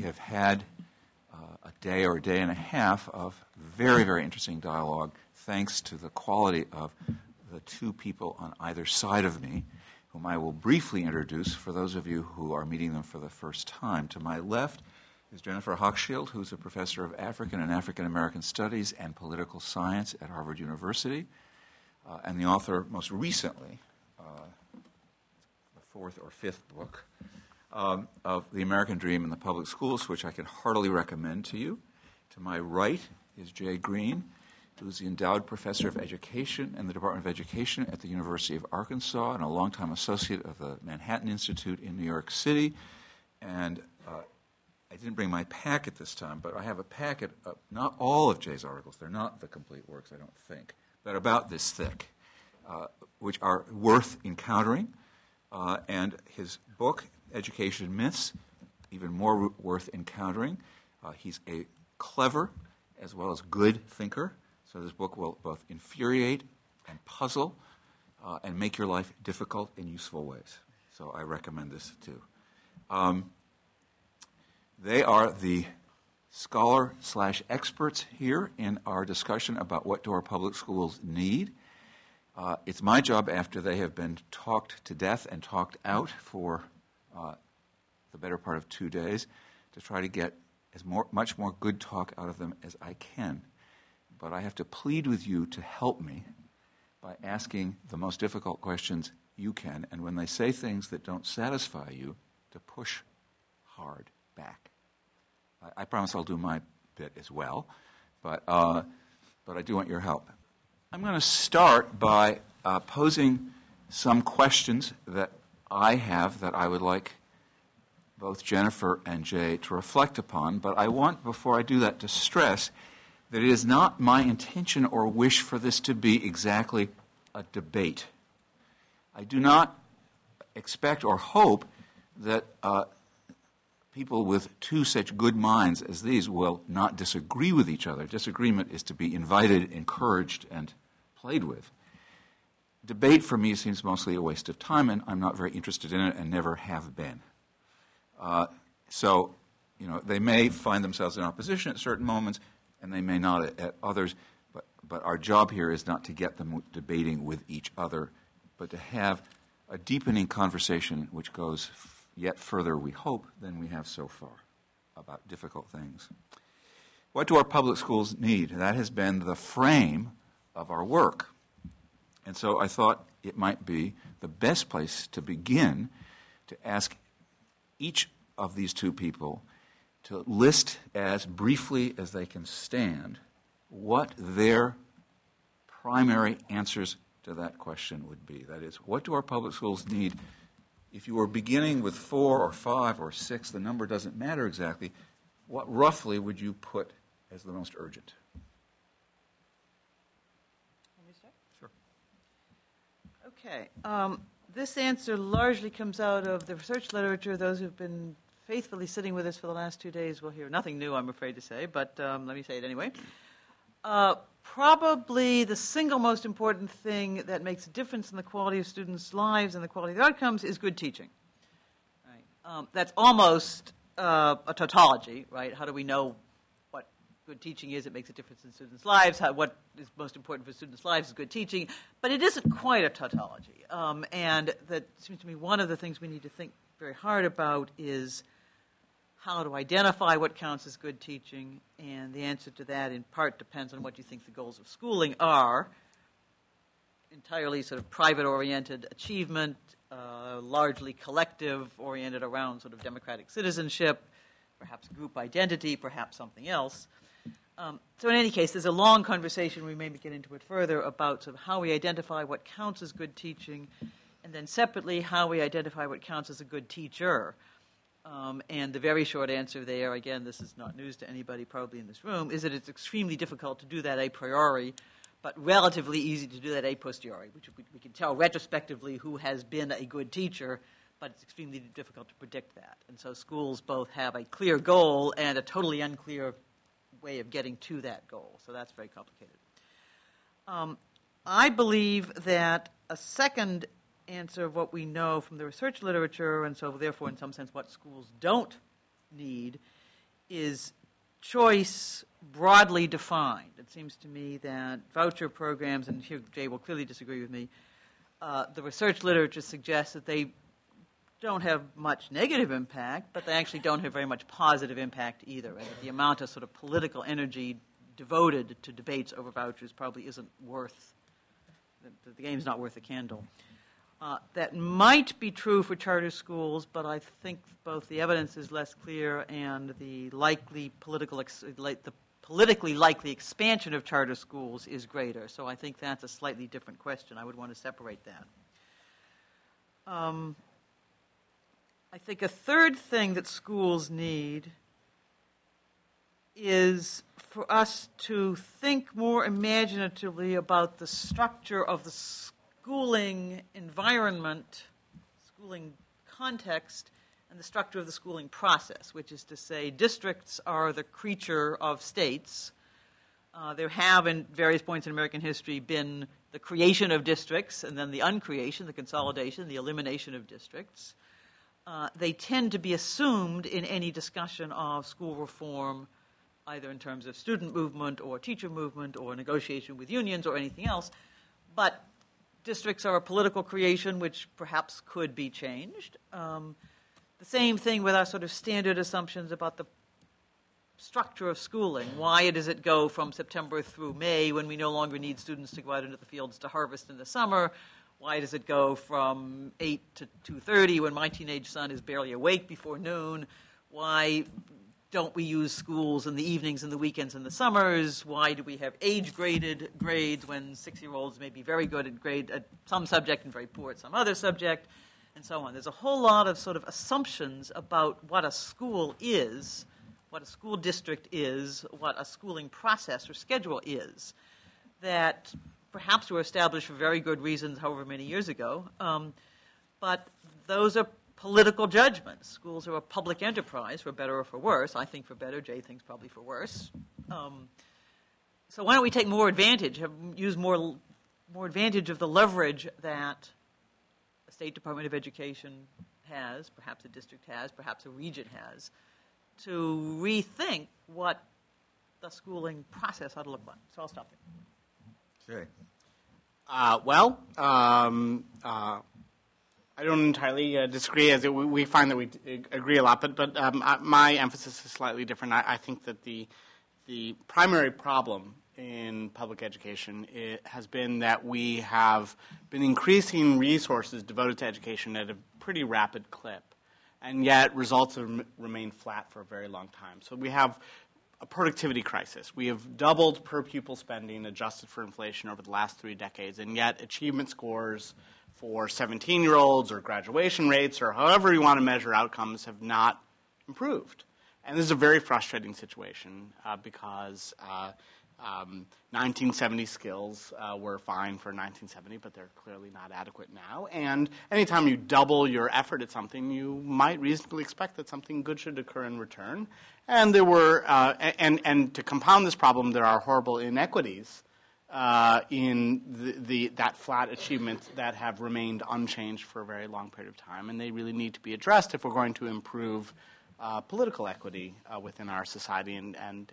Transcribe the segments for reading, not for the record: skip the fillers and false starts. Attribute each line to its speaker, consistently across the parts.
Speaker 1: have had a day or a day and a half of very, very interesting dialogue, thanks to the quality of the two people on either side of me, whom I will briefly introduce for those of you who are meeting them for the first time. To my left is Jennifer Hochschild, who's a professor of African and African American Studies and Political Science at Harvard University, and the author, most recently, the fourth or fifth book of The American Dream in the Public Schools, which I can heartily recommend to you. To my right is Greene, who's the Endowed Professor of Education in the Department of Education at the University of Arkansas and a longtime associate of the Manhattan Institute in New York City. And I didn't bring my packet this time, but I have a packet of not all of Jay's articles. They're not the complete works, I don't think, but about this thick, which are worth encountering. And his book, Education Myths, even more worth encountering. He's a clever as well as good thinker, so this book will both infuriate and puzzle and make your life difficult in useful ways. So I recommend this too. They are the scholar/experts here in our discussion about what do our public schools need. It's my job, after they have been talked to death and talked out for the better part of 2 days, to try to get much more good talk out of them as I can. But I have to plead with you to help me by asking the most difficult questions you can, and when they say things that don't satisfy you, to push hard back. I promise I'll do my bit as well, but I do want your help. I'm going to start by posing some questions that I have that I would like both Jennifer and Jay to reflect upon, but I want, before I do that, to stress that it is not my intention or wish for this to be exactly a debate. I do not expect or hope that people with two such good minds as these will not disagree with each other. Disagreement is to be invited, encouraged, and played with. Debate for me seems mostly a waste of time, and I'm not very interested in it and never have been. So, they may find themselves in opposition at certain moments, and they may not at others, but our job here is not to get them debating with each other, but to have a deepening conversation which goes yet further, we hope, than we have so far about difficult things. What do our public schools need? That has been the frame of our work. And so I thought it might be the best place to begin to ask each of these two people to list as briefly as they can stand what their primary answers to that question would be. That is, what do our public schools need? If you were beginning with 4 or 5 or 6, the number doesn't matter exactly, what roughly would you put as the most urgent?
Speaker 2: Let me start?
Speaker 1: Sure.
Speaker 2: Okay. This answer largely comes out of the research literature. Those who've been faithfully sitting with us for the last 2 days will hear nothing new, I'm afraid to say, but let me say it anyway. Probably the single most important thing that makes a difference in the quality of students' lives and the quality of the outcomes is good teaching. Right? That's almost a tautology, right? How do we know what good teaching is? It makes a difference in students' lives. What is most important for students' lives is good teaching. But it isn't quite a tautology. And that seems to me one of the things we need to think very hard about is how to identify what counts as good teaching, and the answer to that in part depends on what you think the goals of schooling are. Entirely sort of private-oriented achievement, largely collective-oriented around sort of democratic citizenship, perhaps group identity, perhaps something else. So in any case, there's a long conversation, we may get into it further, about sort of how we identify what counts as good teaching, and then separately how we identify what counts as a good teacher. And the very short answer there, again, this is not news to anybody probably in this room, is that it's extremely difficult to do that a priori, but relatively easy to do that a posteriori, which we can tell retrospectively who has been a good teacher, but it's extremely difficult to predict that. And so schools both have a clear goal and a totally unclear way of getting to that goal. So that's very complicated. I believe that a second answer of what we know from the research literature, and so therefore in some sense what schools don't need, is choice broadly defined. It seems to me that voucher programs, and here Jay will clearly disagree with me, the research literature suggests that they don't have much negative impact, but they actually don't have very much positive impact either. And that the amount of sort of political energy devoted to debates over vouchers probably isn't worth, the game's not worth a candle. That might be true for charter schools, but I think both the evidence is less clear and the politically likely expansion of charter schools is greater. So I think that's a slightly different question. I would want to separate that. I think a third thing that schools need is for us to think more imaginatively about the structure of the schooling environment, schooling context, and the structure of the schooling process, which is to say districts are the creature of states. There have, in various points in American history, been the creation of districts and then the uncreation, the consolidation, the elimination of districts. They tend to be assumed in any discussion of school reform, either in terms of student movement or teacher movement or negotiation with unions or anything else. But districts are a political creation which perhaps could be changed. The same thing with our sort of standard assumptions about the structure of schooling. Why does it go from September through May when we no longer need students to go out into the fields to harvest in the summer? Why does it go from 8 to 2:30 when my teenage son is barely awake before noon? Why don't we use schools in the evenings and the weekends and the summers? Why do we have age-graded grades when 6-year-olds may be very good at some subject and very poor at some other subject, and so on? There's a whole lot of sort of assumptions about what a school is, what a school district is, what a schooling process or schedule is, that perhaps were established for very good reasons however many years ago, but those are political judgments. Schools are a public enterprise, for better or for worse. I think for better. Jay thinks probably for worse. So why don't we take more advantage, use more advantage of the leverage that a State Department of Education has, perhaps a district has, perhaps a region has, to rethink what the schooling process ought to look like. So I'll stop there.
Speaker 1: Okay.
Speaker 3: I don't entirely disagree, as we find that we agree a lot, but my emphasis is slightly different. I think that the primary problem in public education has been that we have been increasing resources devoted to education at a pretty rapid clip, and yet results have remained flat for a very long time. So we have a productivity crisis. We have doubled per pupil spending adjusted for inflation over the last 3 decades, and yet achievement scores for 17-year-olds or graduation rates or however you want to measure outcomes have not improved. And this is a very frustrating situation because 1970 skills were fine for 1970, but they're clearly not adequate now. And anytime you double your effort at something, you might reasonably expect that something good should occur in return. And there were, and to compound this problem, there are horrible inequities in that flat achievement that have remained unchanged for a very long period of time, and they really need to be addressed if we're going to improve political equity within our society and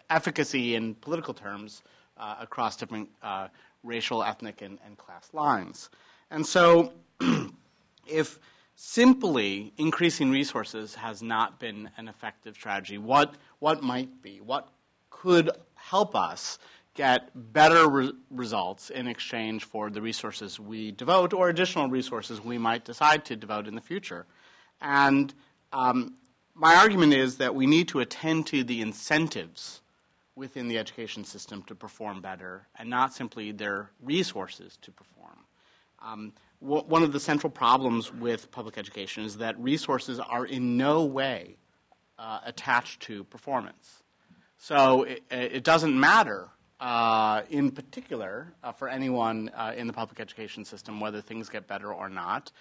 Speaker 3: efficacy in political terms across different racial, ethnic, and class lines. And so if simply increasing resources has not been an effective strategy, what might be? What could help us get better results in exchange for the resources we devote or additional resources we might decide to devote in the future? And my argument is that we need to attend to the incentives within the education system to perform better and not simply their resources to perform. One of the central problems with public education is that resources are in no way attached to performance. So it doesn't matter in particular for anyone in the public education system whether things get better or not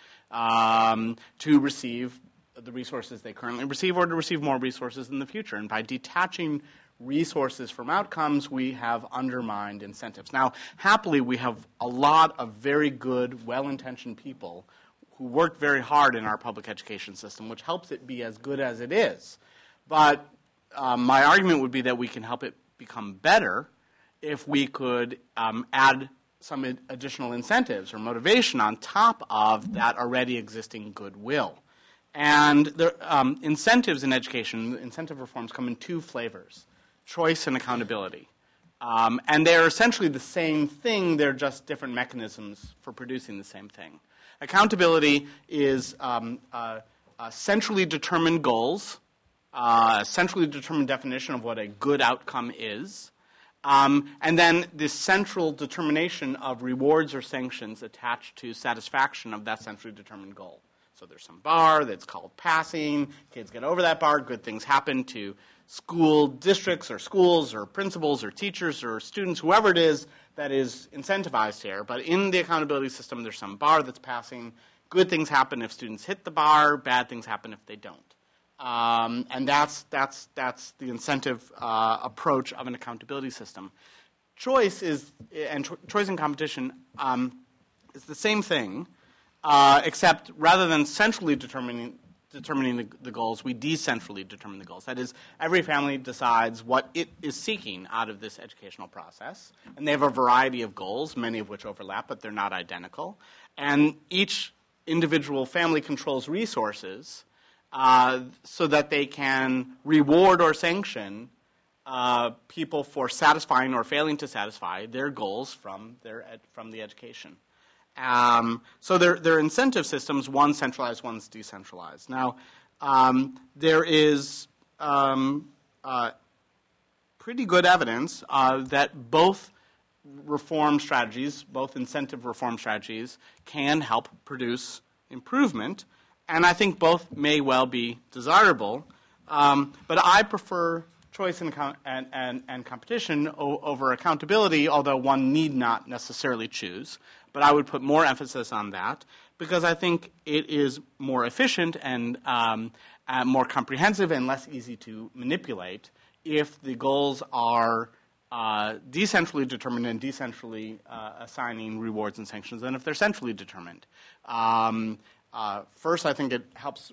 Speaker 3: to receive the resources they currently receive or to receive more resources in the future. And by detaching resources from outcomes, we have undermined incentives. Now, happily, we have a lot of very good, well-intentioned people who work very hard in our public education system, which helps it be as good as it is. But my argument would be that we can help it become better if we could add some additional incentives or motivation on top of that already existing goodwill. And the incentives in education, incentive reforms come in two flavors, choice and accountability. And they're essentially the same thing, they're just different mechanisms for producing the same thing. Accountability is centrally determined goals, a centrally determined definition of what a good outcome is, and then this central determination of rewards or sanctions attached to satisfaction of that centrally determined goal. So there's some bar that's called passing. Kids get over that bar. Good things happen to school districts or schools or principals or teachers or students, whoever it is that is incentivized here. But in the accountability system, there's some bar that's passing. Good things happen if students hit the bar. Bad things happen if they don't. And that's the incentive approach of an accountability system. Choice and competition is the same thing. Except rather than centrally determining the goals, we decentrally determine the goals. That is, every family decides what it is seeking out of this educational process. And they have a variety of goals, many of which overlap, but they're not identical. And each individual family controls resources so that they can reward or sanction people for satisfying or failing to satisfy their goals from the education. So they're incentive systems, one's centralized, one's decentralized. Now, there is pretty good evidence that both reform strategies, both incentive reform strategies, can help produce improvement, and I think both may well be desirable. But I prefer choice and competition over accountability, although one need not necessarily choose. But I would put more emphasis on that because I think it is more efficient and more comprehensive and less easy to manipulate if the goals are decentrally determined and decentrally assigning rewards and sanctions than if they're centrally determined. First, I think it helps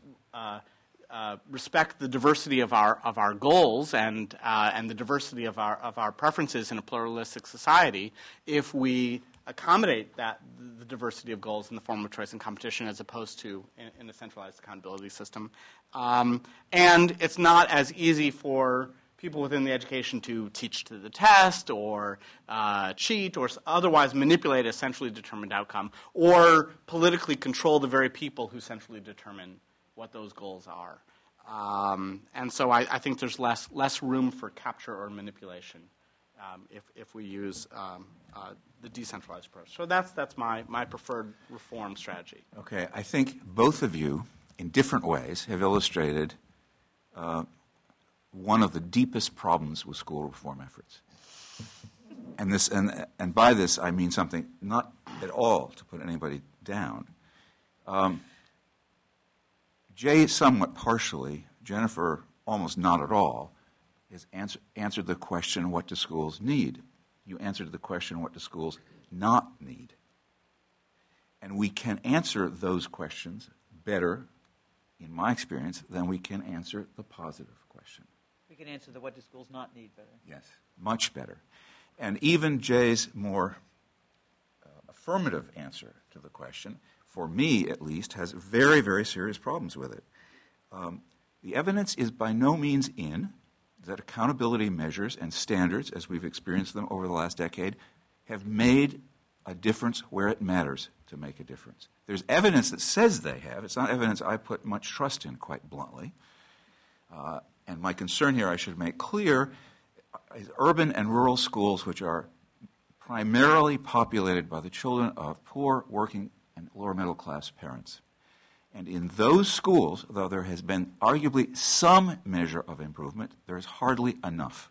Speaker 3: respect the diversity of our goals and the diversity of our preferences in a pluralistic society if we accommodate the diversity of goals in the form of choice and competition as opposed to in a centralized accountability system. And it's not as easy for people within the education to teach to the test or cheat or otherwise manipulate a centrally determined outcome or politically control the very people who centrally determine what those goals are. And so I think there's less room for capture or manipulation if we use the decentralized approach. So that's my preferred reform strategy.
Speaker 1: Okay, I think both of you, in different ways, have illustrated one of the deepest problems with school reform efforts. And by this I mean something not at all to put anybody down. Jay somewhat partially, Jennifer almost not at all, has answered the question, what do schools need? You answered the question, what do schools not need? And we can answer those questions better, in my experience, than we can answer the positive question.
Speaker 2: We can answer the what do schools not need better.
Speaker 1: Yes, much better. And even Jay's more affirmative answer to the question, for me at least, has very, very serious problems with it. The evidence is by no means in that accountability measures and standards, as we've experienced them over the last decade, have made a difference where it matters to make a difference. There's evidence that says they have. It's not evidence I put much trust in, quite bluntly. And my concern here, I should make clear, is urban and rural schools which are primarily populated by the children of poor, working, and lower middle class parents. And in those schools, though there has been arguably some measure of improvement, there is hardly enough.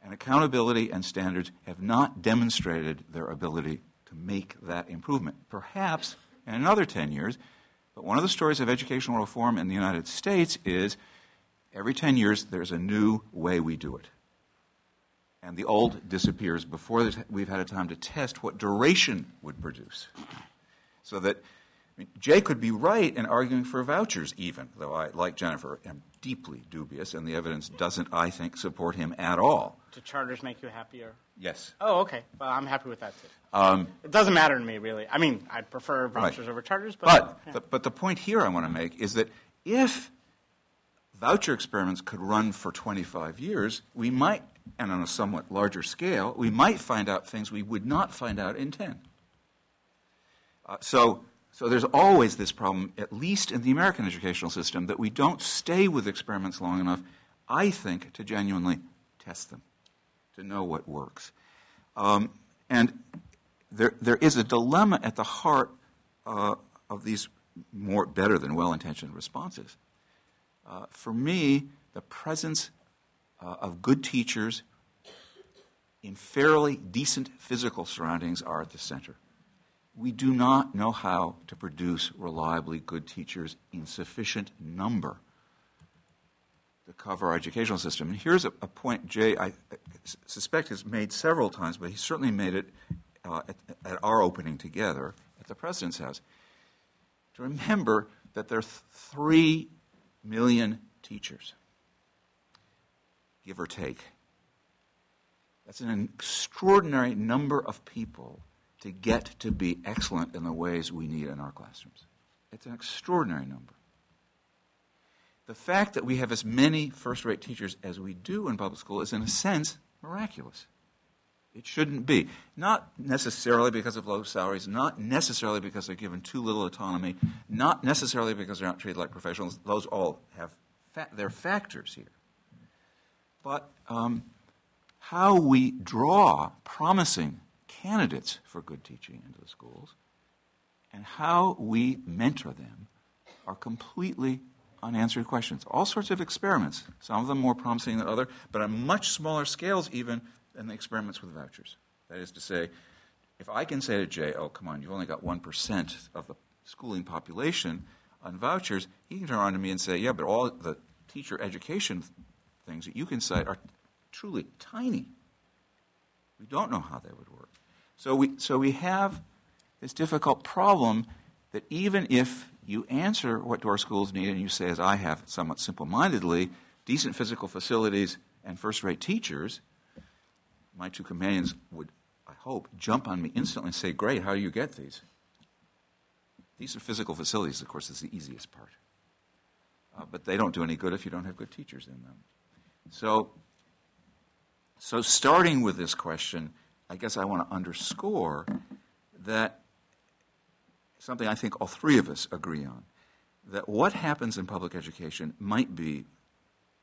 Speaker 1: And accountability and standards have not demonstrated their ability to make that improvement. Perhaps in another 10 years, but one of the stories of educational reform in the United States is every 10 years there's a new way we do it. And the old disappears before we've had a time to test what duration would produce. So that mean, Jay could be right in arguing for vouchers even, though I, like Jennifer, am deeply dubious, and the evidence doesn't, I think, support him at all.
Speaker 3: Do charters make you happier?
Speaker 1: Yes.
Speaker 3: Oh, okay. Well, I'm happy with that, too. It doesn't matter to me, really. I mean, I'd prefer vouchers over charters, but...
Speaker 1: But the point here I want to make is that if voucher experiments could run for 25 years, we might, and on a somewhat larger scale, we might find out things we would not find out in 10. So there's always this problem, at least in the American educational system, that we don't stay with experiments long enough, I think, to genuinely test them, to know what works. And there is a dilemma at the heart of these better than well-intentioned responses. For me, the presence of good teachers in fairly decent physical surroundings are at the center. We do not know how to produce reliably good teachers in sufficient number to cover our educational system. And here's a point Jay, I suspect, has made several times, but he certainly made it at our opening together at the President's House. To remember that there are 3 million teachers, give or take. That's an extraordinary number of people to get to be excellent in the ways we need in our classrooms. It's an extraordinary number. The fact that we have as many first-rate teachers as we do in public school is, in a sense, miraculous. It shouldn't be. Not necessarily because of low salaries, not necessarily because they're given too little autonomy, not necessarily because they're not treated like professionals. Those all have their factors here. But how we draw promising candidates for good teaching into the schools and how we mentor them are completely unanswered questions. All sorts of experiments, some of them more promising than others, but on much smaller scales even than the experiments with vouchers. That is to say, if I can say to Jay, oh, come on, you've only got 1% of the schooling population on vouchers, he can turn around to me and say, yeah, but all the teacher education things that you can cite are truly tiny. We don't know how they would work. So we have this difficult problem that even if you answer what do our schools need, and you say, as I have somewhat simple-mindedly, decent physical facilities and first-rate teachers, my two companions would, I hope, jump on me instantly and say, great, how do you get these? Decent physical facilities, of course, is the easiest part. But they don't do any good if you don't have good teachers in them. So starting with this question, I guess I want to underscore that something I think all three of us agree on, that what happens in public education might be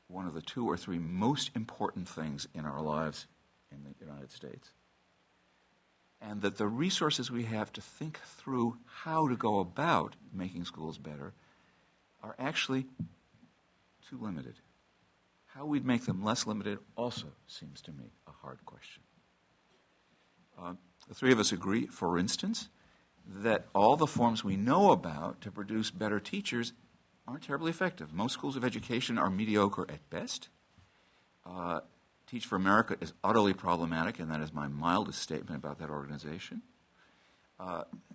Speaker 1: one of the 2 or 3 most important things in our lives in the United States. And that the resources we have to think through how to go about making schools better are actually too limited. How we'd make them less limited also seems to me a hard question. The three of us agree, for instance, that all the forms we know about to produce better teachers aren't terribly effective. Most schools of education are mediocre at best. Teach for America is utterly problematic, and that is my mildest statement about that organization.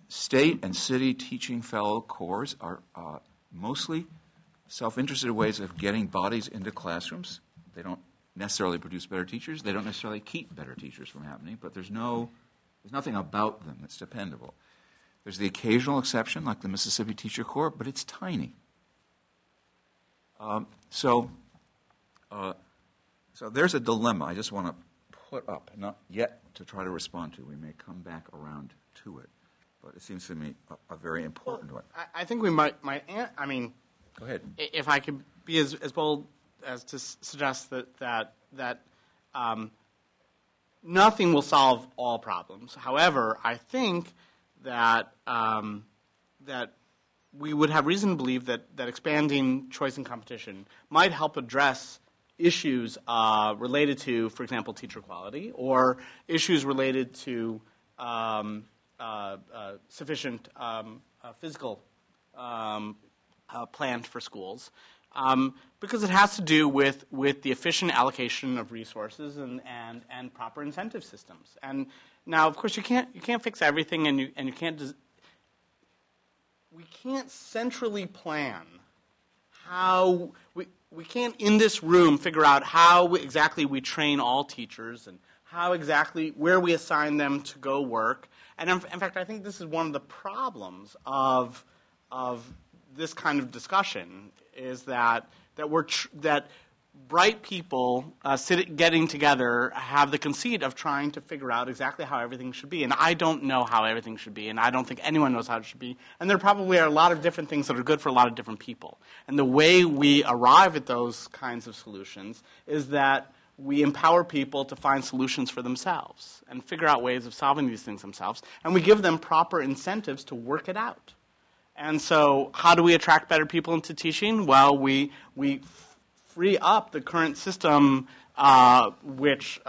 Speaker 1: State and city teaching fellow corps are mostly self-interested ways of getting bodies into classrooms. They don't necessarily produce better teachers. They don't necessarily keep better teachers from happening, but there's nothing about them that's dependable. There's the occasional exception, like the Mississippi Teacher Corps, but it's tiny. So there's a dilemma I just want to put up, not yet to try to respond to. We may come back around to it, but it seems to me a very important one.
Speaker 3: I think we might. I mean,
Speaker 1: go ahead.
Speaker 3: If I could be as bold as to suggest that nothing will solve all problems. However, I think that that we would have reason to believe that expanding choice and competition might help address issues related to, for example, teacher quality, or issues related to sufficient physical planned for schools, because it has to do with the efficient allocation of resources and proper incentive systems. And now, of course, you can't fix everything, and you can't. we can't centrally plan how we can't in this room figure out how exactly we train all teachers and how exactly where we assign them to go work. And in fact, I think this is one of the problems of this kind of discussion is that bright people getting together have the conceit of trying to figure out exactly how everything should be. And I don't know how everything should be, and I don't think anyone knows how it should be. And there probably are a lot of different things that are good for a lot of different people. And the way we arrive at those kinds of solutions is that we empower people to find solutions for themselves and figure out ways of solving these things themselves. And we give them proper incentives to work it out. And so how do we attract better people into teaching? Well, we free up the current system which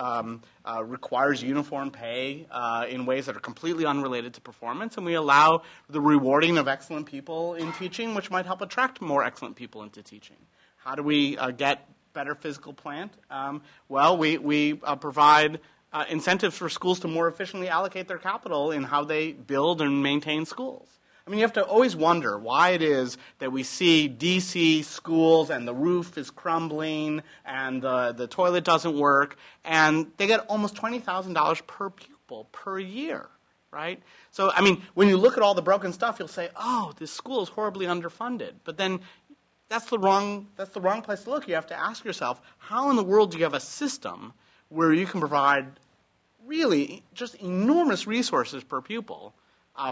Speaker 3: requires uniform pay in ways that are completely unrelated to performance, and we allow the rewarding of excellent people in teaching, which might help attract more excellent people into teaching. How do we get better physical plant? Well, we provide incentives for schools to more efficiently allocate their capital in how they build and maintain schools. I mean, you have to always wonder why it is that we see DC schools and the roof is crumbling and the toilet doesn't work, and they get almost $20,000 per pupil per year, right? So, I mean, when you look at all the broken stuff, you'll say, oh, this school is horribly underfunded. But then that's the wrong place to look. You have to ask yourself, how in the world do you have a system where you can provide really just enormous resources per pupil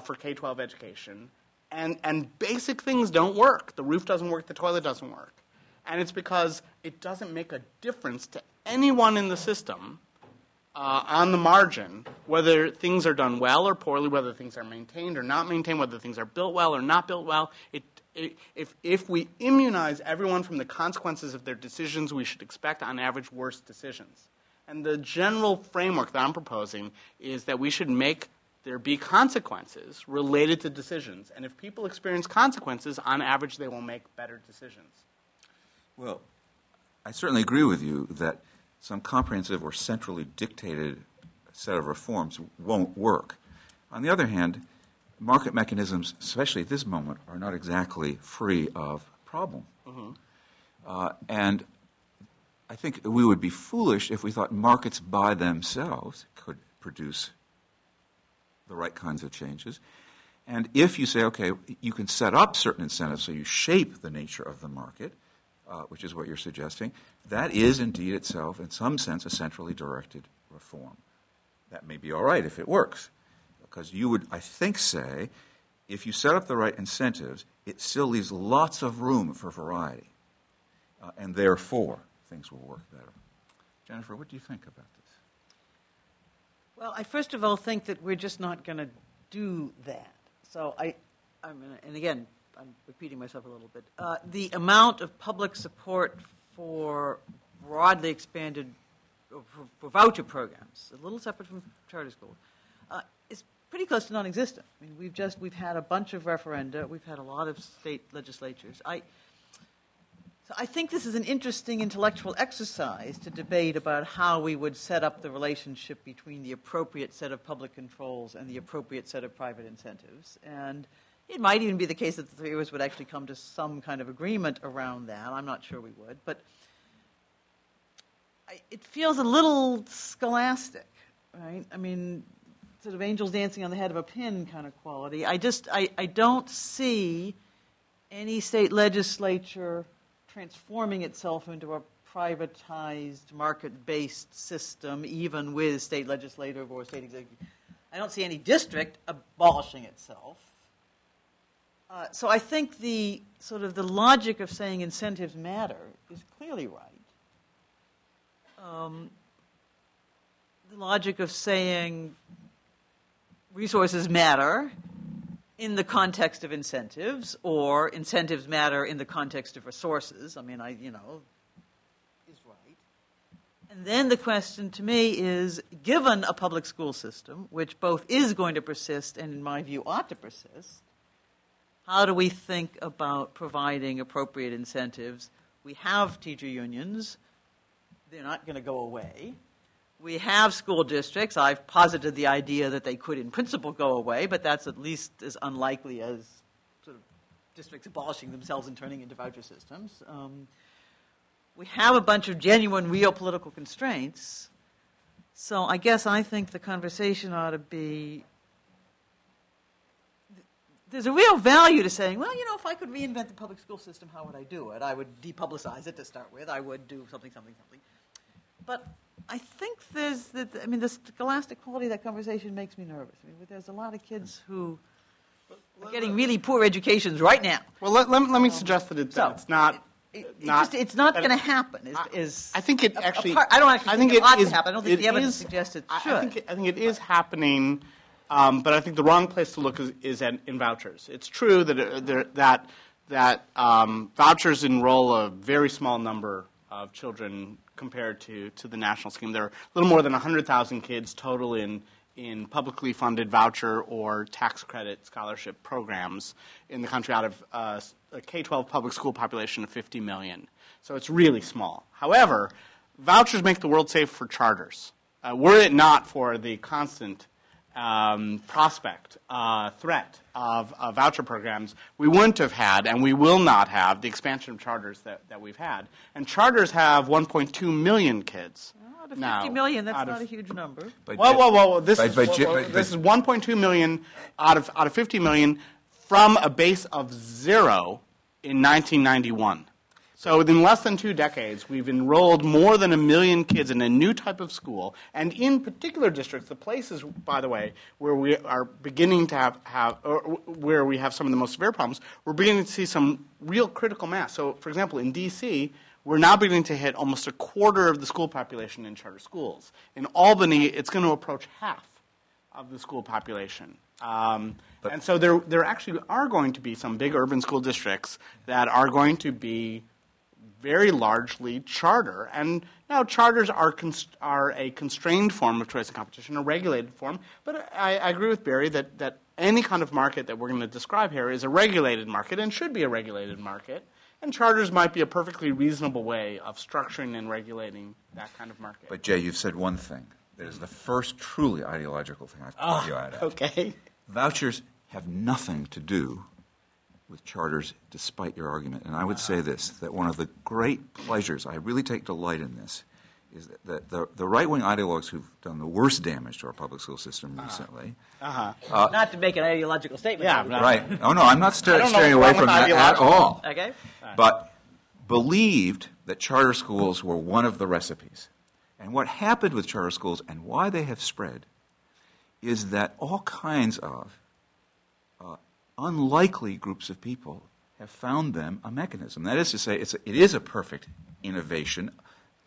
Speaker 3: for K-12 education, and basic things don't work. The roof doesn't work, the toilet doesn't work. And it's because it doesn't make a difference to anyone in the system on the margin, whether things are done well or poorly, whether things are maintained or not maintained, whether things are built well or not built well. If we immunize everyone from the consequences of their decisions, we should expect, on average, worse decisions. And the general framework that I'm proposing is that we should make there be consequences related to decisions. And if people experience consequences, on average, they will make better decisions.
Speaker 1: Well, I certainly agree with you that some comprehensive or centrally dictated set of reforms won't work. On the other hand, market mechanisms, especially at this moment, are not exactly free of problem. Mm-hmm. And I think we would be foolish if we thought markets by themselves could produce the right kinds of changes. And if you say, okay, you can set up certain incentives so you shape the nature of the market, which is what you're suggesting, that is indeed itself, in some sense, a centrally directed reform. That may be all right if it works, because you would, I think, say, if you set up the right incentives, it still leaves lots of room for variety, and therefore things will work better. Jennifer, what do you think about this?
Speaker 2: Well, I first of all think that we're just not going to do that. So and again, I'm repeating myself a little bit. The amount of public support for broadly expanded, for voucher programs, a little separate from charter schools, is pretty close to non-existent. I mean, we've had a bunch of referenda. We've had a lot of state legislatures. So I think this is an interesting intellectual exercise to debate about how we would set up the relationship between the appropriate set of public controls and the appropriate set of private incentives. And it might even be the case that the three of us would actually come to some kind of agreement around that. I'm not sure we would. But it feels a little scholastic, right? I mean, sort of angels dancing on the head of a pin kind of quality. I don't see any state legislature transforming itself into a privatized, market-based system, even with state legislative or state executive. I don't see any district abolishing itself. So I think the logic of saying incentives matter is clearly right. The logic of saying resources matter in the context of incentives, or incentives matter in the context of resources, is right. And then the question to me is, given a public school system, which both is going to persist and, in my view, ought to persist, how do we think about providing appropriate incentives? We have teacher unions. They're not going to go away. We have school districts. I've posited the idea that they could, in principle, go away, but that's at least as unlikely as sort of districts abolishing themselves and turning into voucher systems. We have a bunch of genuine, real political constraints. So I guess I think the conversation ought to be, there's a real value to saying, well, if I could reinvent the public school system, how would I do it? I would depublicize it to start with. I would do something. But I think the scholastic quality of that conversation makes me nervous. There's a lot of kids who are getting really poor educations right now.
Speaker 3: Well, let me suggest that it's not.
Speaker 2: It's not going to happen.
Speaker 3: I think it actually.
Speaker 2: I don't actually think it ought to happen. I don't think the evidence suggests it should.
Speaker 3: I think it is happening, but I think the wrong place to look is in vouchers. It's true that vouchers enroll a very small number of children compared to the national scheme. There are a little more than 100,000 kids total in publicly funded voucher or tax credit scholarship programs in the country out of a K-12 public school population of 50 million. So it's really small. However, vouchers make the world safe for charters. Were it not for the constant threat of voucher programs, we wouldn't have had, and we will not have, the expansion of charters that we've had. And charters have 1.2 million kids.
Speaker 2: Out of 50 million, that's not a huge number.
Speaker 3: Well, this is 1.2 million out of 50 million from a base of 0 in 1991. So in less than 2 decades, we've enrolled more than 1 million kids in a new type of school, and in particular districts, the places, by the way, where we are beginning to or where we have some of the most severe problems, we're beginning to see some real critical mass. So, for example, in D.C., we're now beginning to hit almost a quarter of the school population in charter schools. In Albany, it's going to approach half of the school population. And so there actually are going to be some big urban school districts that are going to be very largely charter. And now charters are a constrained form of choice and competition, a regulated form. But I agree with Barry that any kind of market that we're going to describe here is a regulated market and should be a regulated market. And charters might be a perfectly reasonable way of structuring and regulating that kind of market.
Speaker 1: But, Jay, you've said one thing. That is the first truly ideological thing I can you out of.
Speaker 3: Okay.
Speaker 1: Vouchers have nothing to do with charters, despite your argument. And I would say this, that one of the great pleasures, I really take delight in this, is that the right-wing ideologues who've done the worst damage to our public school system recently.
Speaker 2: Not to make an ideological statement.
Speaker 3: Yeah,
Speaker 1: right. Oh, no, I'm not straying away from that at all.
Speaker 2: Okay.
Speaker 1: But believed that charter schools were one of the recipes. And what happened with charter schools and why they have spread is that all kinds of unlikely groups of people have found them a mechanism. That is to say, it is a perfect innovation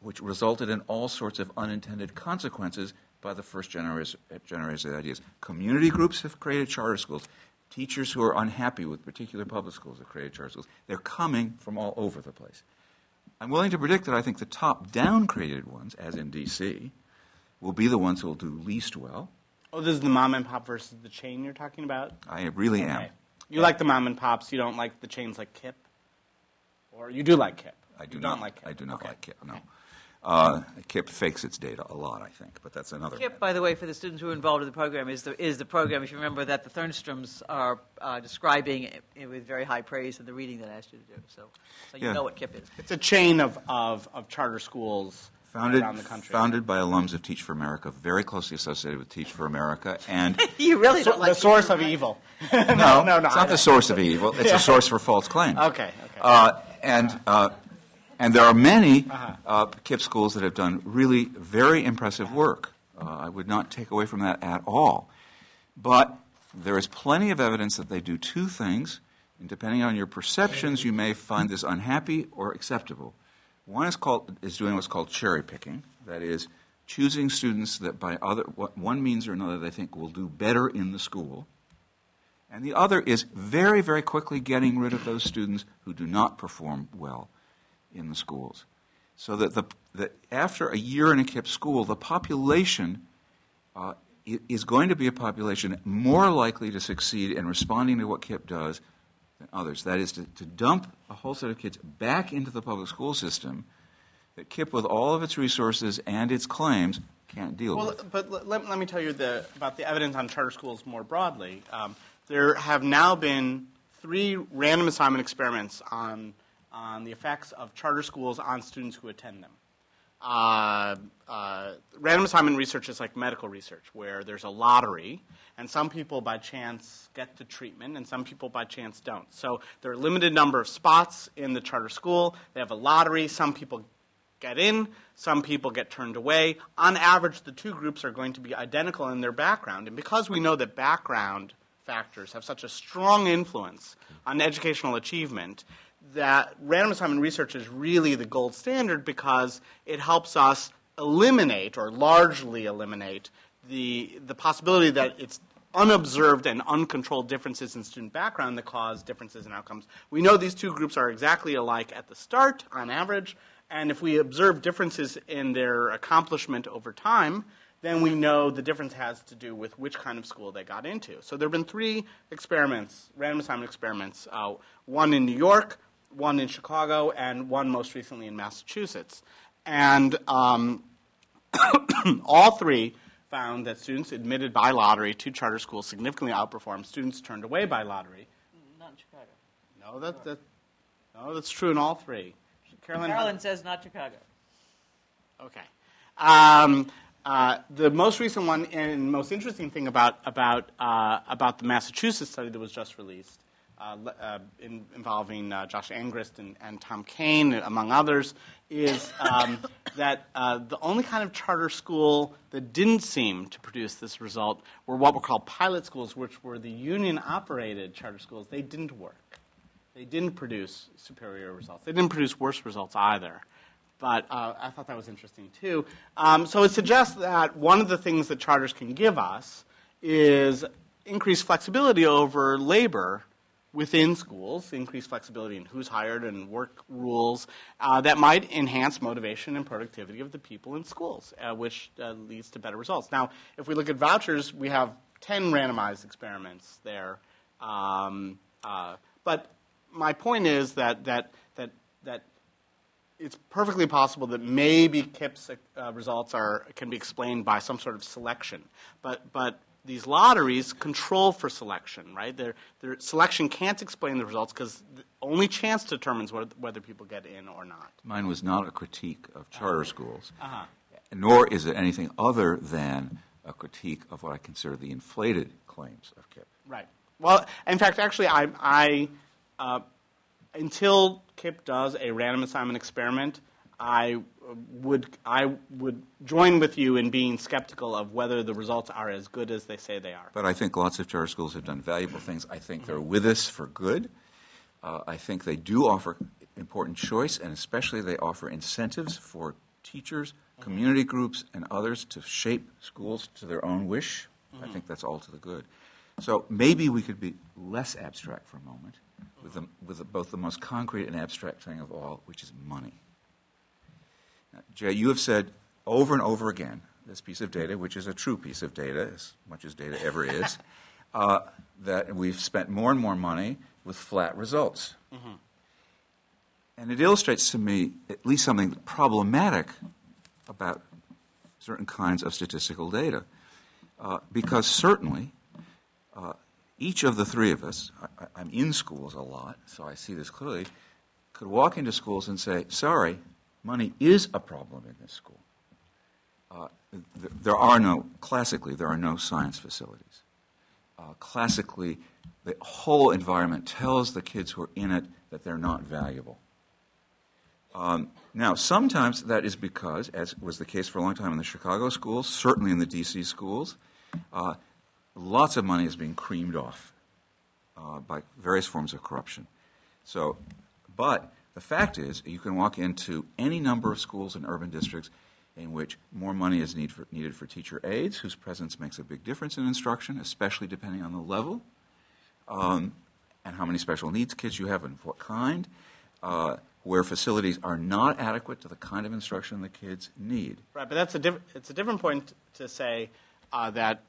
Speaker 1: which resulted in all sorts of unintended consequences by the first generation of ideas. Community groups have created charter schools. Teachers who are unhappy with particular public schools have created charter schools. They're coming from all over the place. I'm willing to predict that I think the top-down created ones, as in D.C., will be the ones who will do least well.
Speaker 3: Oh, this is the mom and pop versus the chain you're talking about?
Speaker 1: I really am.
Speaker 3: You like the mom and pops. You don't like the chains like KIPP? Or you do like KIPP?
Speaker 1: I do
Speaker 3: you
Speaker 1: not.
Speaker 3: Don't like KIPP.
Speaker 1: I do not like KIPP, no.
Speaker 3: Okay.
Speaker 1: KIPP fakes its data a lot, I think, but that's another
Speaker 2: KIPP, by the way, for the students who are involved in the program, is the program, if you remember, that the Thurnstroms are describing with very high praise in the reading that I asked you to do. So you know what KIPP is.
Speaker 3: It's a chain of charter schools around the country.
Speaker 1: Founded by alums of Teach for America, very closely associated with Teach for America, and
Speaker 2: you really don't like
Speaker 3: the source of evil.
Speaker 1: no, it's not the source of evil. It's a source for false claims.
Speaker 3: Okay.
Speaker 1: And there are many KIPP schools that have done really very impressive work. I would not take away from that at all. But there is plenty of evidence that they do two things, and depending on your perceptions, you may find this unhappy or acceptable. One is doing what's called cherry picking, that is, choosing students that by one means or another they think will do better in the school. And the other is very, very quickly getting rid of those students who do not perform well in the schools. So that after a year in a KIPP school, the population is going to be a population more likely to succeed in responding to what KIPP does than others. That is to dump a whole set of kids back into the public school system that KIPP, with all of its resources and its claims, can't deal with.
Speaker 3: But let me tell you about the evidence on charter schools more broadly. There have now been 3 random assignment experiments on the effects of charter schools on students who attend them. Random assignment research is like medical research, where there's a lottery, and some people by chance get the treatment, and some people by chance don't. So there are a limited number of spots in the charter school. They have a lottery. Some people get in. Some people get turned away. On average, the 2 groups are going to be identical in their background. And because we know that background factors have such a strong influence on educational achievement, that random assignment research is really the gold standard because it helps us eliminate, or largely eliminate, the possibility that it's unobserved and uncontrolled differences in student background that cause differences in outcomes. We know these 2 groups are exactly alike at the start, on average, and if we observe differences in their accomplishment over time, then we know the difference has to do with which kind of school they got into. So there have been 3 experiments, random assignment experiments, one in New York, one in Chicago, and one most recently in Massachusetts. And all 3 found that students admitted by lottery to charter schools significantly outperformed students turned away by lottery.
Speaker 2: Not in Chicago.
Speaker 3: No, that's true in all 3.
Speaker 2: Carolyn says not Chicago.
Speaker 3: Okay. The most recent one and most interesting thing about the Massachusetts study that was just released, involving Josh Angrist and Tom Kane, among others, is that the only kind of charter school that didn't seem to produce this result were what were called pilot schools, which were the union-operated charter schools. They didn't work. They didn't produce superior results. They didn't produce worse results either. But I thought that was interesting, too. So it suggests that one of the things that charters can give us is increased flexibility over labor within schools, increased flexibility in who's hired and work rules that might enhance motivation and productivity of the people in schools, which leads to better results. Now, if we look at vouchers, we have 10 randomized experiments there. But my point is that it's perfectly possible that maybe KIP's results can be explained by some sort of selection. But these lotteries control for selection, right? Their selection can't explain the results because only chance determines whether people get in or not.
Speaker 1: Mine was not a critique of charter schools, nor is it anything other than a critique of what I consider the inflated claims of KIP.
Speaker 3: Right. Well, in fact, actually, until KIP does a random assignment experiment, I would join with you in being skeptical of whether the results are as good as they say they are.
Speaker 1: But I think lots of charter schools have done valuable things. I think they're with us for good. I think they do offer important choice, and especially they offer incentives for teachers, community groups, and others to shape schools to their own wish. I think that's all to the good. So maybe we could be less abstract for a moment with both the most concrete and abstract thing of all, which is money. Now, Jay, you have said over and over again, this piece of data, which is a true piece of data, as much as data ever is, that we've spent more and more money with flat results. And it illustrates to me at least something problematic about certain kinds of statistical data. Because certainly, each of the 3 of us, I'm in schools a lot, so I see this clearly, could walk into schools and say, sorry, money is a problem in this school. Classically, there are no science facilities. Classically, the whole environment tells the kids who are in it that they're not valuable. Now, sometimes that is because, as was the case for a long time in the Chicago schools, certainly in the D.C. schools, lots of money is being creamed off by various forms of corruption. But the fact is, you can walk into any number of schools in urban districts in which more money is needed for teacher aides, whose presence makes a big difference in instruction, especially depending on the level, and how many special needs kids you have and what kind, where facilities are not adequate to the kind of instruction the kids need.
Speaker 3: Right, but it's a different point to say that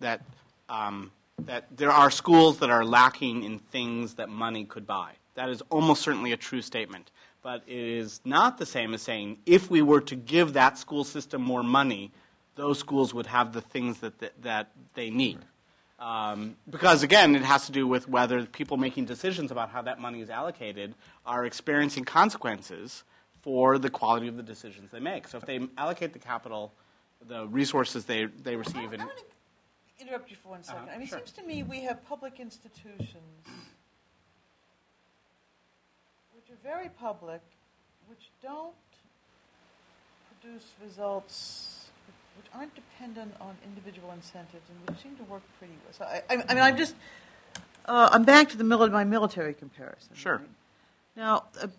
Speaker 3: there are schools that are lacking in things that money could buy. That is almost certainly a true statement. But it is not the same as saying if we were to give that school system more money, those schools would have the things that they need. Because, again, it has to do with whether people making decisions about how that money is allocated are experiencing consequences for the quality of the decisions they make. So if they allocate the capital, the resources they receive.
Speaker 2: I'm going to interrupt you for 1 second. I mean,
Speaker 3: sure.
Speaker 2: it seems to me we have public institutions which are very public, which don't produce results which aren't dependent on individual incentives and which seem to work pretty well. So I mean, I'm just, I'm back to my military comparison.
Speaker 3: Sure.
Speaker 2: Right? Now, a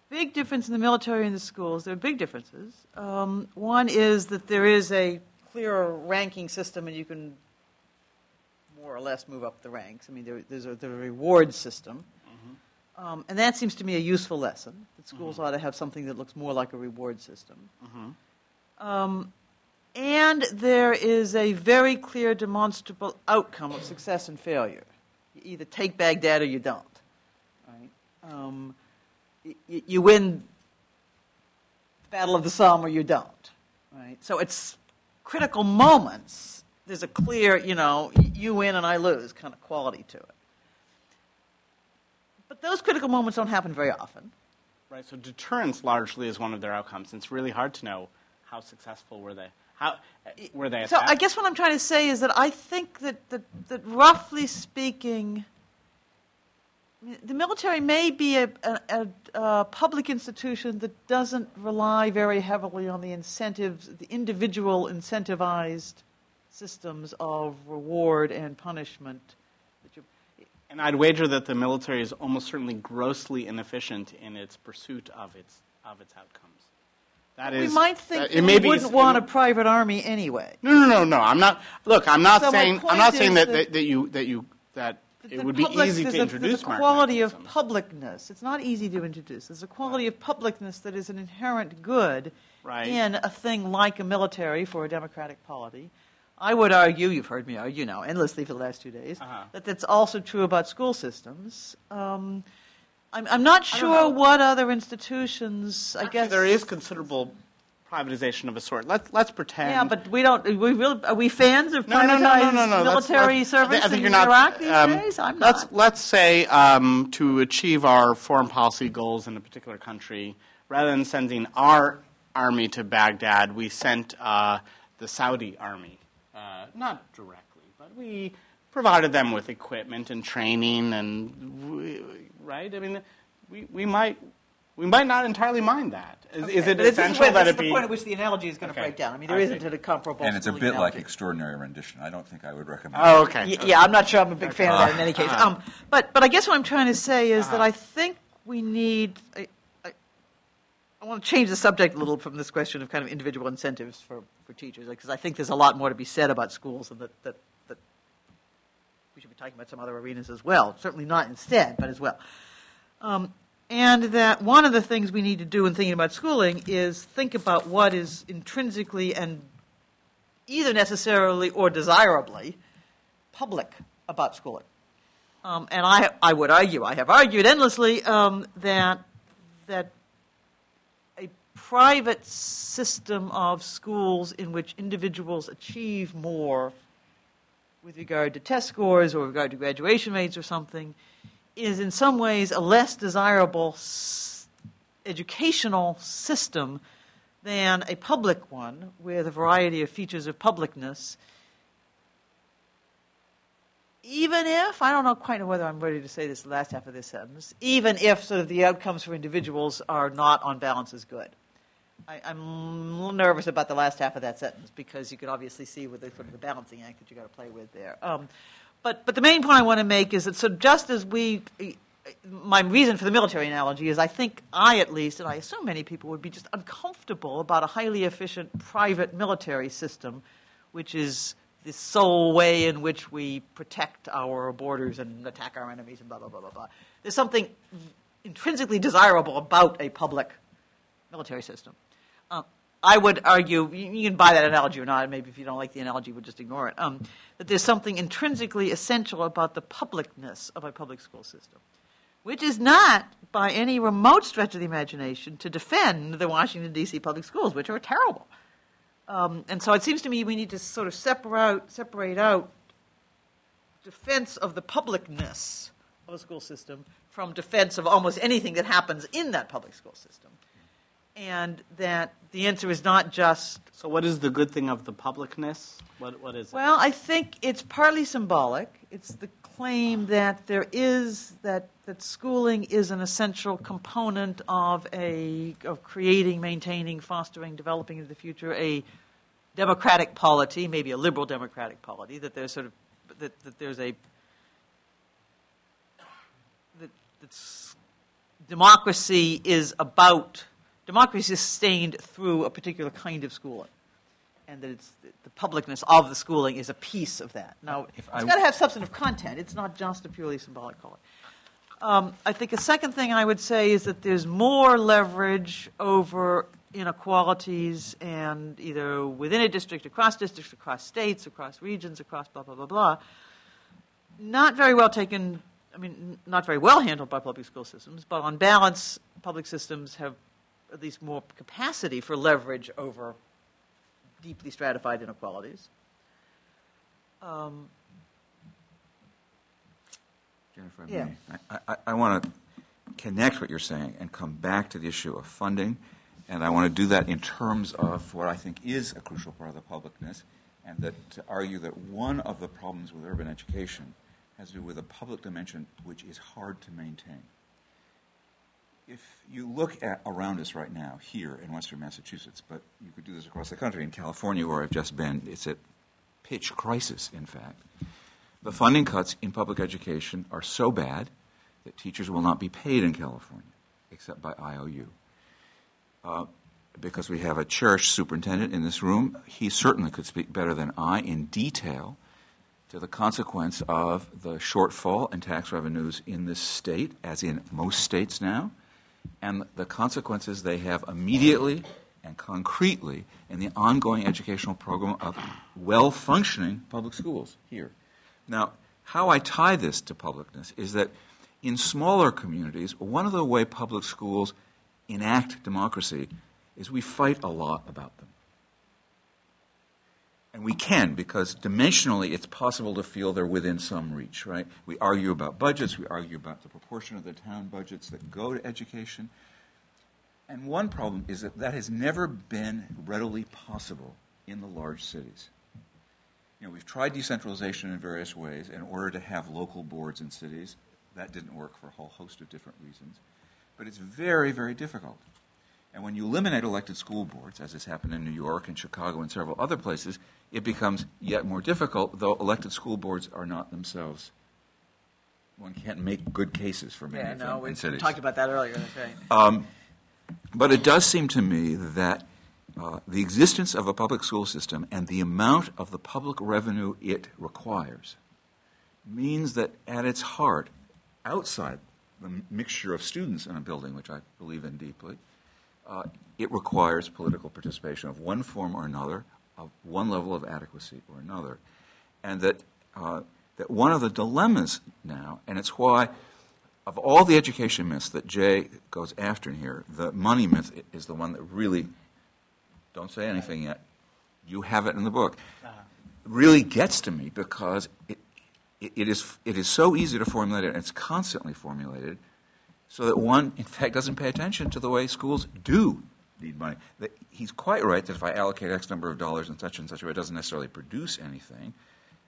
Speaker 2: big difference in the military and the schools, there are big differences. One is that there is a clearer ranking system and you can more or less move up the ranks. I mean, there's a reward system. And that seems to me a useful lesson, that schools ought to have something that looks more like a reward system. And there is a very clear demonstrable outcome of success and failure. You either take Baghdad or you don't. Right? You win Battle of the Somme or you don't. Right? So it's critical moments. There's a clear, you win and I lose kind of quality to it. But those critical moments don't happen very often.
Speaker 3: Right, so deterrence largely is one of their outcomes. It's really hard to know how successful were they. How were they?
Speaker 2: So I guess what I'm trying to say is that I think that roughly speaking, the military may be a public institution that doesn't rely very heavily on the incentives, the individual incentivized systems of reward and punishment.
Speaker 3: And I'd wager that the military is almost certainly grossly inefficient in its pursuit of its outcomes. That is,
Speaker 2: we might think
Speaker 3: it
Speaker 2: we wouldn't want a private army anyway.
Speaker 3: No. I'm not. Look, I'm not
Speaker 2: So
Speaker 3: saying. I'm not saying that it would be easy to introduce.
Speaker 2: There's a quality of publicness. It's not easy to introduce. There's a quality of publicness that is an inherent good in a thing like a military for a democratic polity. I would argue, you've heard me argue now endlessly for the last 2 days, that that's also true about school systems. I'm not sure what other institutions.
Speaker 3: Actually, I guess there is considerable privatization of a sort. Let's pretend.
Speaker 2: Yeah, but we don't. Are we fans of privatized military service in Iraq these days? I'm not.
Speaker 3: Let's say to achieve our foreign policy goals in a particular country, rather than sending our army to Baghdad, we sent the Saudi army. Not directly, but we provided them with equipment and training, right? I mean, we might not entirely mind that. Is it essential that it be?
Speaker 2: This is the point at which the analogy is going to break down. I mean, there isn't a comparable.
Speaker 1: And it's a bit like extraordinary rendition. I don't think I would recommend.
Speaker 3: Oh, okay.
Speaker 2: Yeah, I'm not sure I'm a big fan of that in any case. But I guess what I'm trying to say is that I think we need. I want to change the subject a little from this question of kind of individual incentives for teachers, because I think there's a lot more to be said about schools, and that we should be talking about some other arenas as well. Certainly not instead, but as well. And that one of the things we need to do in thinking about schooling is think about what is intrinsically and either necessarily or desirably public about schooling. And I would argue, I have argued endlessly, that a private system of schools in which individuals achieve more with regard to test scores or with regard to graduation rates or something is in some ways a less desirable educational system than a public one with a variety of features of publicness. Even if, I don't quite know whether I'm ready to say this the last half of this sentence, even if sort of the outcomes for individuals are not on balance as good. I'm a little nervous about the last half of that sentence because you could obviously see with the sort of the balancing act that you've got to play with there. But the main point I want to make is that sort of just as my reason for the military analogy is I think I at least, and I assume many people would be just uncomfortable about a highly efficient private military system, which is the sole way in which we protect our borders and attack our enemies and blah, blah, blah, blah, blah. There's something intrinsically desirable about a public military system. I would argue, you can buy that analogy or not, maybe if you don't like the analogy, we'll just ignore it, that there's something intrinsically essential about the publicness of a public school system, which is not, by any remote stretch of the imagination, to defend the Washington, D.C. public schools, which are terrible. And so it seems to me we need to sort of separate out defense of the publicness of a school system from defense of almost anything that happens in that public school system. And that the answer is not just...
Speaker 3: So what is the good thing of the publicness? What is it?
Speaker 2: Well, I think it's partly symbolic. It's the claim that there is, that schooling is an essential component of creating, maintaining, fostering, developing in the future a democratic polity, maybe a liberal democratic polity, that there's sort of, that there's a, that democracy is sustained through a particular kind of schooling, and that the publicness of the schooling is a piece of that. Now, it's got to have substantive content. It's not just a purely symbolic quality. I think a second thing I would say is that there's more leverage over inequalities, and either within a district, across states, across regions, across blah, blah, blah, blah. Not very well handled by public school systems, but on balance, public systems have at least more capacity for leverage over deeply stratified inequalities.
Speaker 1: Jennifer,
Speaker 2: yeah.
Speaker 1: I want to connect what you're saying and come back to the issue of funding, and I want to do that in terms of what I think is a crucial part of the publicness, and to argue that one of the problems with urban education has to do with a public dimension which is hard to maintain. If you look around us right now, here in Western Massachusetts, but you could do this across the country, in California where I've just been, it's at pitch crisis, in fact. The funding cuts in public education are so bad that teachers will not be paid in California, except by IOU. Because we have a cherished superintendent in this room, he certainly could speak better than I in detail to the consequence of the shortfall in tax revenues in this state, as in most states now, and the consequences they have immediately and concretely in the ongoing educational program of well-functioning public schools here. Now, how I tie this to publicness is that in smaller communities, one of the way public schools enact democracy is we fight a lot about them. And we can, because dimensionally it's possible to feel they're within some reach, right? We argue about budgets, we argue about the proportion of the town budgets that go to education. And one problem is that has never been readily possible in the large cities. You know, we've tried decentralization in various ways in order to have local boards in cities. That didn't work for a whole host of different reasons. But it's very, very difficult. And when you eliminate elected school boards, as has happened in New York and Chicago and several other places, it becomes yet more difficult, though elected school boards are not themselves. One can't make good cases for many of them in cities.
Speaker 2: We talked about that earlier. That's right.
Speaker 1: But it does seem to me that the existence of a public school system and the amount of the public revenue it requires means that at its heart, outside the mixture of students in a building, which I believe in deeply, it requires political participation of one form or another, of one level of adequacy or another. And that one of the dilemmas now, and it's why of all the education myths that Jay goes after in here, the money myth is the one that really, don't say anything yet, you have it in the book, really gets to me because it is so easy to formulate it, and it's constantly formulated, so that one, in fact, doesn't pay attention to the way schools do need money. He's quite right that if I allocate X number of dollars in such and such a way, it doesn't necessarily produce anything.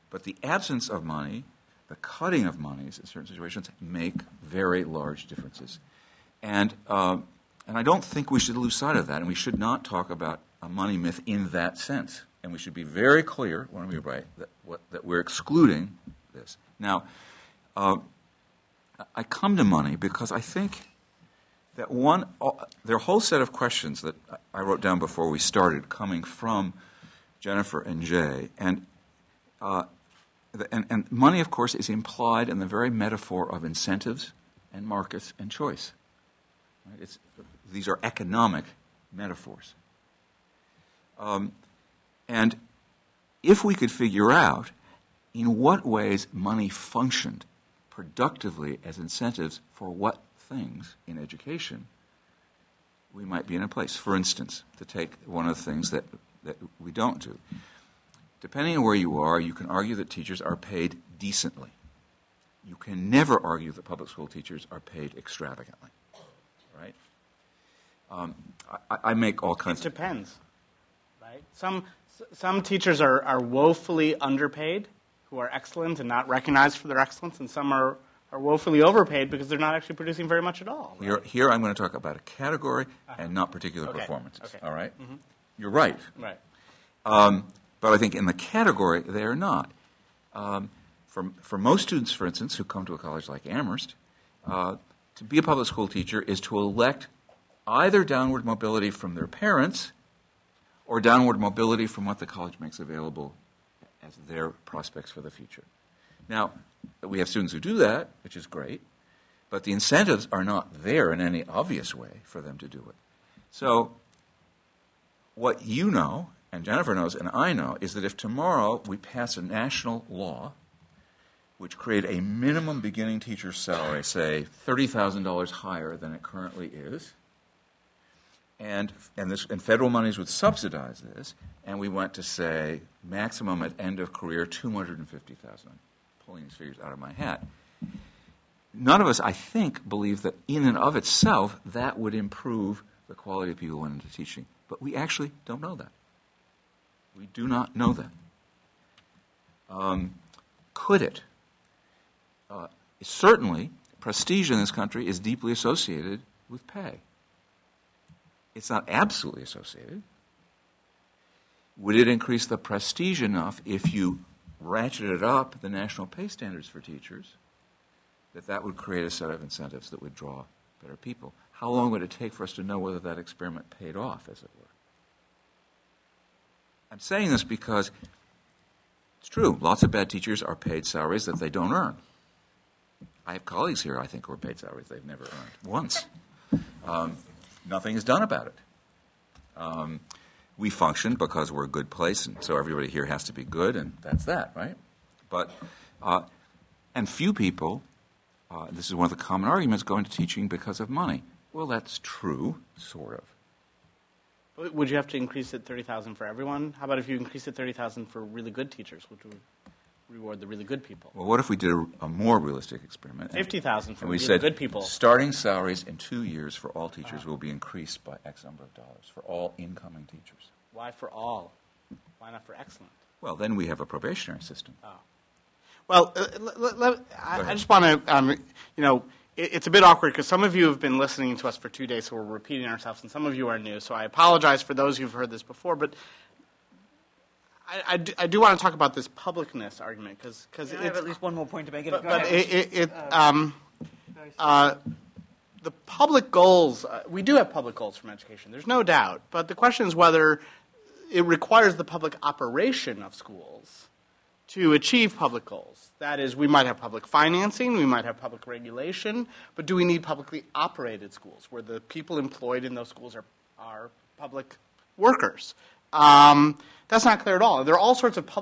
Speaker 1: But the absence of money, the cutting of monies in certain situations, make very large differences. And I don't think we should lose sight of that, and we should not talk about a money myth in that sense. And we should be very clear when we write that we're excluding this. Now, I come to money because I think that there are a whole set of questions that I wrote down before we started coming from Jennifer and Jay. And money, of course, is implied in the very metaphor of incentives and markets and choice. Right? These are economic metaphors. And if we could figure out in what ways money functioned productively as incentives for what things in education, we might be in a place. For instance, to take one of the things that we don't do. depending on where you are, you can argue that teachers are paid decently. You can never argue that public school teachers are paid extravagantly, right? I make all kinds.
Speaker 3: It depends, right? Some teachers are woefully underpaid, who are excellent and not recognized for their excellence, and some are woefully overpaid because they're not actually producing very much at all. Right?
Speaker 1: Here I'm going to talk about a category and not particular performances.
Speaker 3: Okay.
Speaker 1: All right? Mm-hmm. You're right.
Speaker 3: Right.
Speaker 1: But I think in the category they are not. For most students, for instance, who come to a college like Amherst, to be a public school teacher is to elect either downward mobility from their parents or downward mobility from what the college makes available as their prospects for the future. Now, we have students who do that, which is great, but the incentives are not there in any obvious way for them to do it. So what you know, and Jennifer knows, and I know, is that if tomorrow we pass a national law which create a minimum beginning teacher salary, say $30,000 higher than it currently is, and federal monies would subsidize this, and we went to say maximum at end of career $250,000. I'm pulling these figures out of my hat. None of us, I think, believe that in and of itself that would improve the quality of people who went into teaching. But we actually don't know that. We do not know that. Could it? Certainly, prestige in this country is deeply associated with pay. It's not absolutely associated. Would it increase the prestige enough if you ratcheted up the national pay standards for teachers that would create a set of incentives that would draw better people? How long would it take for us to know whether that experiment paid off, as it were? I'm saying this because it's true. Lots of bad teachers are paid salaries that they don't earn. I have colleagues here, I think, who are paid salaries they've never earned once. Nothing is done about it. We function because we're a good place, and so everybody here has to be good, and that's that, right? But and few people, this is one of the common arguments, go into teaching because of money. Well, that's true, sort of.
Speaker 3: Would you have to increase it 30,000 for everyone? How about if you increase it 30,000 for really good teachers, which would reward the really good people?
Speaker 1: Well, what if we did a more realistic experiment?
Speaker 3: 50,000 for really
Speaker 1: said,
Speaker 3: good people.
Speaker 1: Starting salaries in 2 years for all teachers will be increased by X number of dollars for all incoming teachers.
Speaker 3: Why for all? Why not for excellent?
Speaker 1: Well, then we have a probationary system.
Speaker 3: Oh. Well, I just want to, it's a bit awkward because some of you have been listening to us for 2 days, so we're repeating ourselves, and some of you are new. So I apologize for those who've heard this before, but I do want to talk about this publicness argument because
Speaker 2: I have at least one more point to make.
Speaker 3: The public goals, we do have public goals from education. There's no doubt, but the question is whether it requires the public operation of schools to achieve public goals. That is, we might have public financing, we might have public regulation, but do we need publicly operated schools where the people employed in those schools are public workers? That's not clear at all. There are all sorts of public